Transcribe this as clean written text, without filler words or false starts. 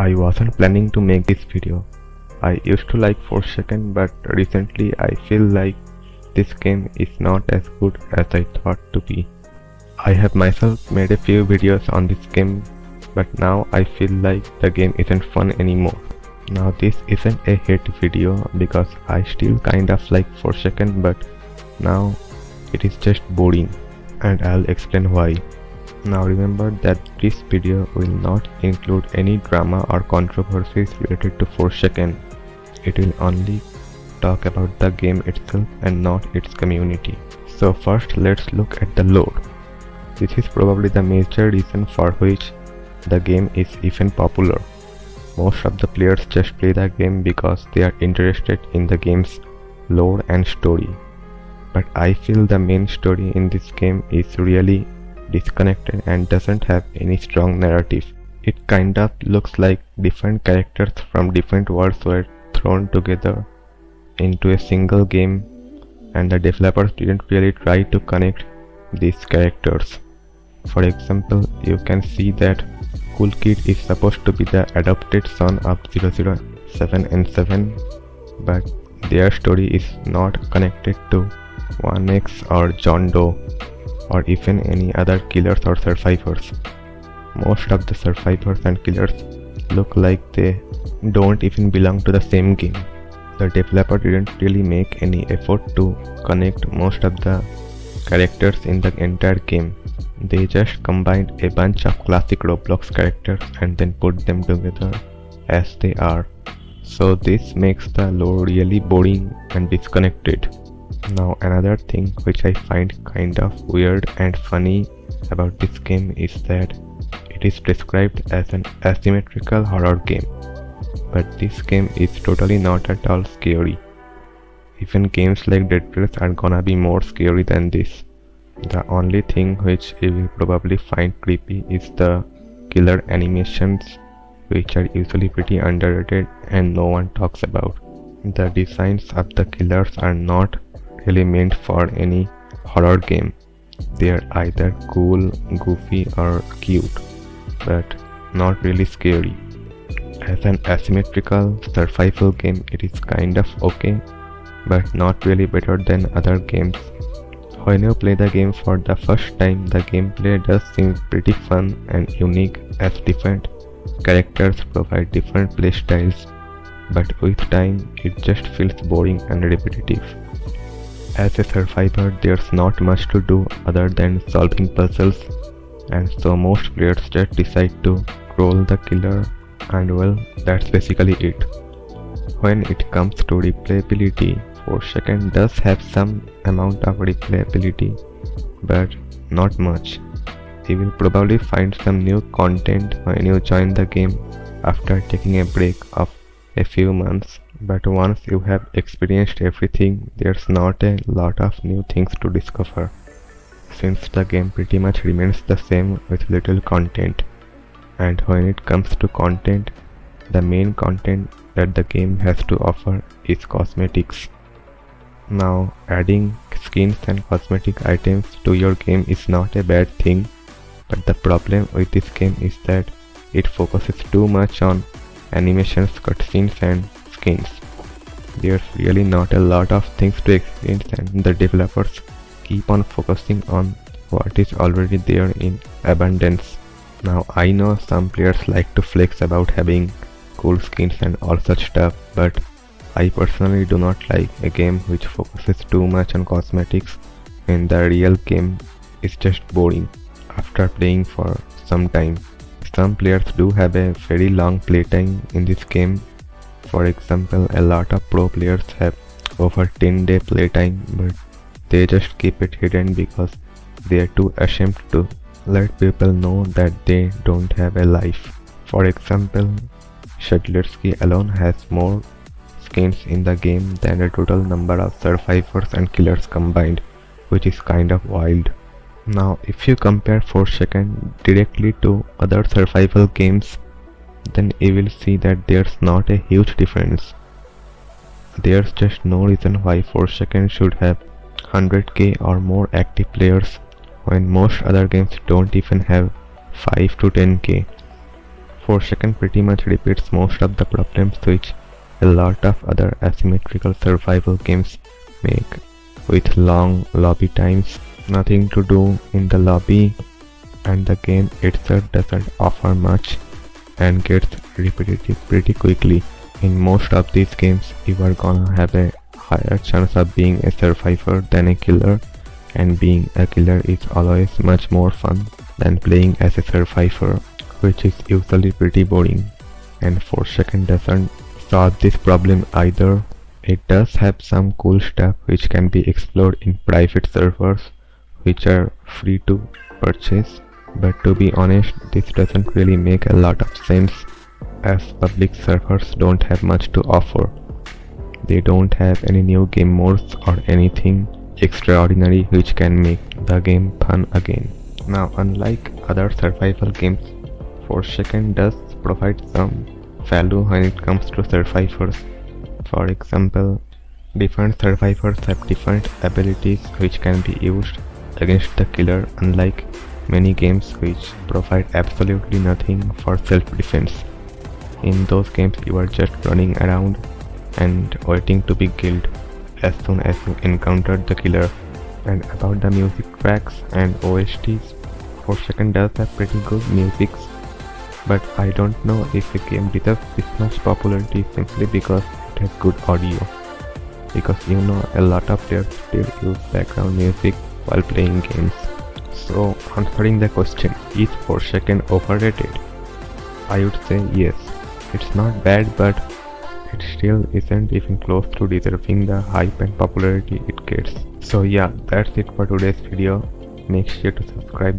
I wasn't planning to make this video. I used to like Forsaken, but recently I feel like this game is not as good as I thought to be. I have myself made a few videos on this game, but now I feel like the game isn't fun anymore. Now this isn't a hate video because I still kind of like Forsaken, but now it is just boring, and I'll explain why. Now remember that this video will not include any drama or controversies related to Forsaken. It will only talk about the game itself and not its community. So first let's look at the lore. This is probably the major reason for which the game is even popular. Most of the players just play the game because they are interested in the game's lore and story. But I feel the main story in this game is really disconnected and doesn't have any strong narrative. It kind of looks like different characters from different worlds were thrown together into a single game, and the developers didn't really try to connect these characters. For example, you can see that Cool Kid is supposed to be the adopted son of 007 and 7, but their story is not connected to 1X or John Doe or even any other killers or survivors. Most of the survivors and killers look like they don't even belong to the same game. The developer didn't really make any effort to connect most of the characters in the entire game. They just combined a bunch of classic Roblox characters and then put them together as they are. So this makes the lore really boring and disconnected. Now another thing which I find kind of weird and funny about this game is that it is described as an asymmetrical horror game. But this game is totally not at all scary. Even games like Dead Cells are gonna be more scary than this. The only thing which you will probably find creepy is the killer animations, which are usually pretty underrated and no one talks about. The designs of the killers are not really meant for any horror game. They are either cool, goofy or cute, but not really scary. As an asymmetrical survival game, it is kind of okay, but not really better than other games. When you play the game for the first time, the gameplay does seem pretty fun and unique as different characters provide different playstyles, but with time it just feels boring and repetitive. As a survivor, there's not much to do other than solving puzzles, and so most players just decide to troll the killer, and well, that's basically it. When it comes to replayability, Forsaken does have some amount of replayability, but not much. You will probably find some new content when you join the game after taking a break of a few months, but once you have experienced everything, there's not a lot of new things to discover, since the game pretty much remains the same with little content. And when it comes to content, the main content that the game has to offer is cosmetics. Now, adding skins and cosmetic items to your game is not a bad thing, but the problem with this game is that it focuses too much on animations, cutscenes and skins. There's really not a lot of things to experience, and the developers keep on focusing on what is already there in abundance. Now I know some players like to flex about having cool skins and all such stuff, but I personally do not like a game which focuses too much on cosmetics when the real game is just boring after playing for some time. Some players do have a very long playtime in this game. For example, a lot of pro players have over 10-day playtime, but they just keep it hidden because they are too ashamed to let people know that they don't have a life. For example, Shadlersky alone has more skins in the game than the total number of survivors and killers combined, which is kind of wild. Now, if you compare Forsaken directly to other survival games, then you will see that there's not a huge difference. There's just no reason why Forsaken should have 100k or more active players when most other games don't even have 5 to 10k. 4 seconds pretty much repeats most of the problems which a lot of other asymmetrical survival games make, with long lobby times, nothing to do in the lobby, and the game itself doesn't offer much and gets repetitive pretty quickly. In most of these games, you are gonna have a higher chance of being a survivor than a killer, and being a killer is always much more fun than playing as a survivor, which is usually pretty boring. And 4 seconds doesn't solve this problem either. It does have some cool stuff which can be explored in private servers, which are free to purchase, but to be honest, this doesn't really make a lot of sense, as public servers don't have much to offer. They don't have any new game modes or anything extraordinary which can make the game fun again. Now, unlike other survival games, 4 seconds does provide some value when it comes to survivors. For example, different survivors have different abilities which can be used against the killer, unlike many games which provide absolutely nothing for self-defense. In those games, you are just running around and waiting to be killed as soon as you encounter the killer. And about the music tracks and OSTs, 4 seconds does have pretty good music, but I don't know if a game deserves this much popularity simply because it has good audio. Because you know, a lot of players still use background music while playing games. So, answering the question, is 4 seconds overrated? I would say yes. It's not bad, but it still isn't even close to deserving the hype and popularity it gets. So yeah, that's it for today's video. Make sure to subscribe